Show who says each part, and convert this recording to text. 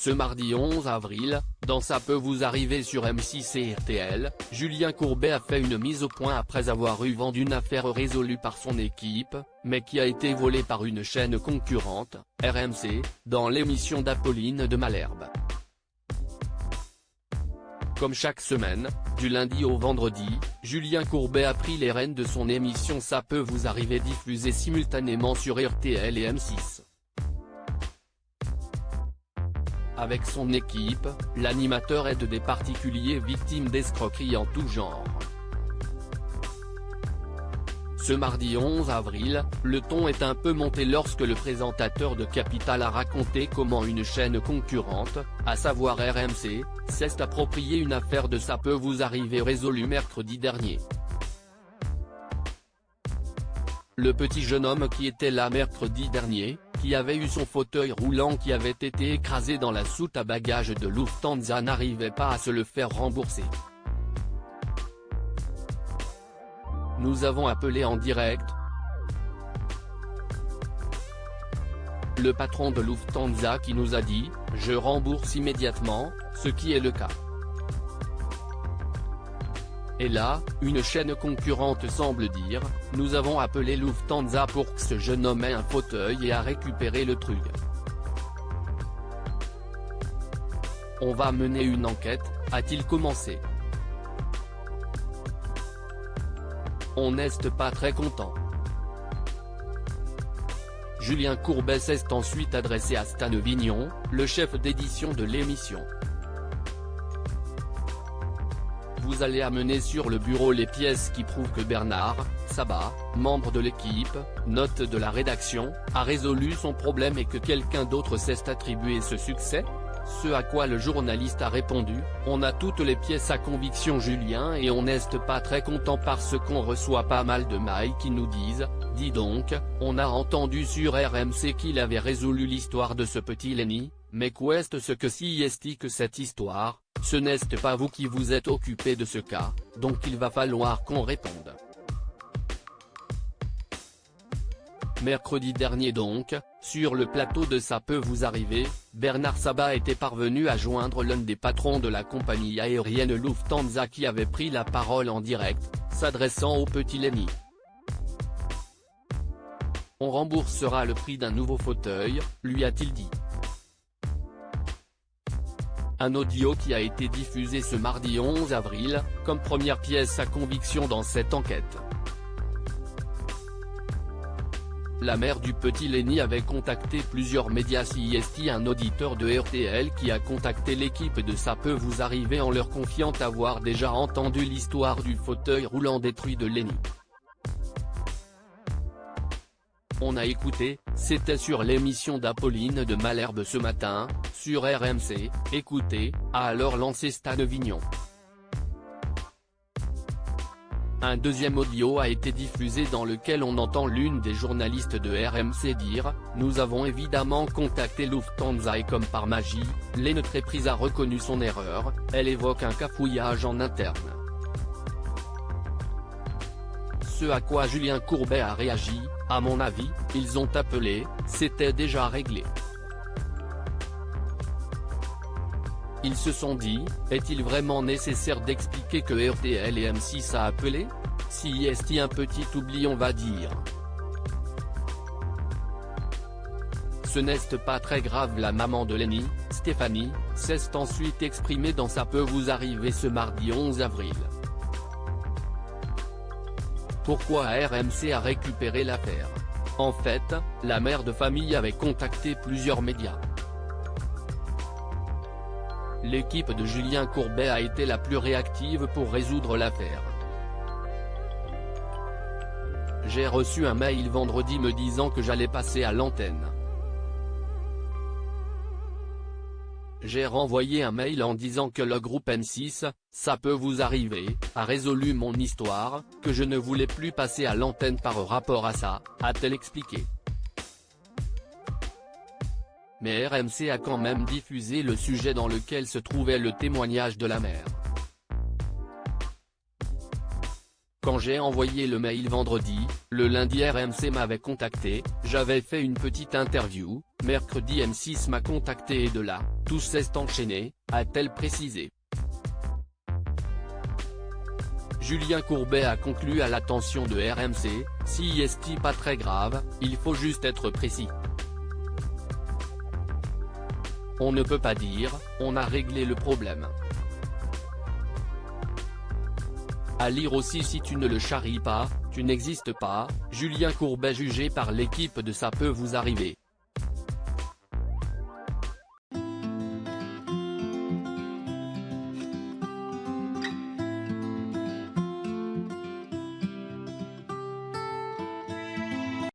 Speaker 1: Ce mardi 11 avril, dans Ça peut vous arriver sur M6 et RTL, Julien Courbet a fait une mise au point après avoir eu vent d'une affaire résolue par son équipe, mais qui a été volée par une chaîne concurrente, RMC, dans l'émission d'Apolline de Malherbe. Comme chaque semaine, du lundi au vendredi, Julien Courbet a pris les rênes de son émission Ça peut vous arriver diffusée simultanément sur RTL et M6. Avec son équipe, l'animateur aide des particuliers victimes d'escroqueries en tout genre. Ce mardi 11 avril, le ton est un peu monté lorsque le présentateur de Capital a raconté comment une chaîne concurrente, à savoir RMC, s'est approprié une affaire de Ça peut vous arriver résolue mercredi dernier. Le petit jeune homme qui était là mercredi dernier, qui avait eu son fauteuil roulant qui avait été écrasé dans la soute à bagages de Lufthansa n'arrivait pas à se le faire rembourser. Nous avons appelé en direct le patron de Lufthansa qui nous a dit « Je rembourse immédiatement », ce qui est le cas. Et là, une chaîne concurrente semble dire « Nous avons appelé Lufthansa pour que ce jeune homme ait un fauteuil et a récupéré le truc. On va mener une enquête », a-t-il commencé. On n'est pas très content. Julien Courbet s'est ensuite adressé à Stan Vignon, le chef d'édition de l'émission. Vous allez amener sur le bureau les pièces qui prouvent que Bernard Sabat, membre de l'équipe, note de la rédaction, a résolu son problème et que quelqu'un d'autre s'est attribué ce succès ? Ce à quoi le journaliste a répondu « On a toutes les pièces à conviction Julien et on n'est pas très content parce qu'on reçoit pas mal de mails qui nous disent « Dis donc, on a entendu sur RMC qu'il avait résolu l'histoire de ce petit Lenny, mais qu'est-ce que si est que cette histoire, ce n'est pas vous qui vous êtes occupé de ce cas, donc il va falloir qu'on réponde. » Mercredi dernier donc, sur le plateau de Ça peut vous arriver, Bernard Sabat était parvenu à joindre l'un des patrons de la compagnie aérienne Lufthansa qui avait pris la parole en direct, s'adressant au petit Lenny. On remboursera le prix d'un nouveau fauteuil, lui a-t-il dit. Un audio qui a été diffusé ce mardi 11 avril, comme première pièce à conviction dans cette enquête. La mère du petit Lenny avait contacté plusieurs médias CIST, un auditeur de RTL qui a contacté l'équipe de Ça peut vous arriver en leur confiant avoir déjà entendu l'histoire du fauteuil roulant détruit de Lenny. On a écouté, c'était sur l'émission d'Apolline de Malherbe ce matin, sur RMC, écoutez, a alors lancé Stan Vignon. Un deuxième audio a été diffusé dans lequel on entend l'une des journalistes de RMC dire « Nous avons évidemment contacté Lufthansa et comme par magie, l'entreprise a reconnu son erreur », elle évoque un cafouillage en interne. Ce à quoi Julien Courbet a réagi « À mon avis, ils ont appelé, c'était déjà réglé. Ils se sont dit, est-il vraiment nécessaire d'expliquer que RTL et M6 a appelé ? Si est un petit oubli on va dire. Ce n'est pas très grave. La maman de Lenny, Stéphanie, s'est ensuite exprimée dans Ça peut vous arriver ce mardi 11 avril. Pourquoi RMC a récupéré l'affaire ? En fait, la mère de famille avait contacté plusieurs médias. L'équipe de Julien Courbet a été la plus réactive pour résoudre l'affaire. J'ai reçu un mail vendredi me disant que j'allais passer à l'antenne. J'ai renvoyé un mail en disant que le groupe M6, Ça peut vous arriver, a résolu mon histoire, que je ne voulais plus passer à l'antenne par rapport à ça, a-t-elle expliqué. Mais RMC a quand même diffusé le sujet dans lequel se trouvait le témoignage de la mère. Quand j'ai envoyé le mail vendredi, le lundi RMC m'avait contacté, j'avais fait une petite interview, mercredi M6 m'a contacté et de là, tout s'est enchaîné, a-t-elle précisé. Julien Courbet a conclu à l'attention de RMC, si est pas très grave, il faut juste être précis. On ne peut pas dire, on a réglé le problème. À lire aussi si tu ne le charries pas, tu n'existes pas, Julien Courbet jugé par l'équipe de Ça peut vous arriver.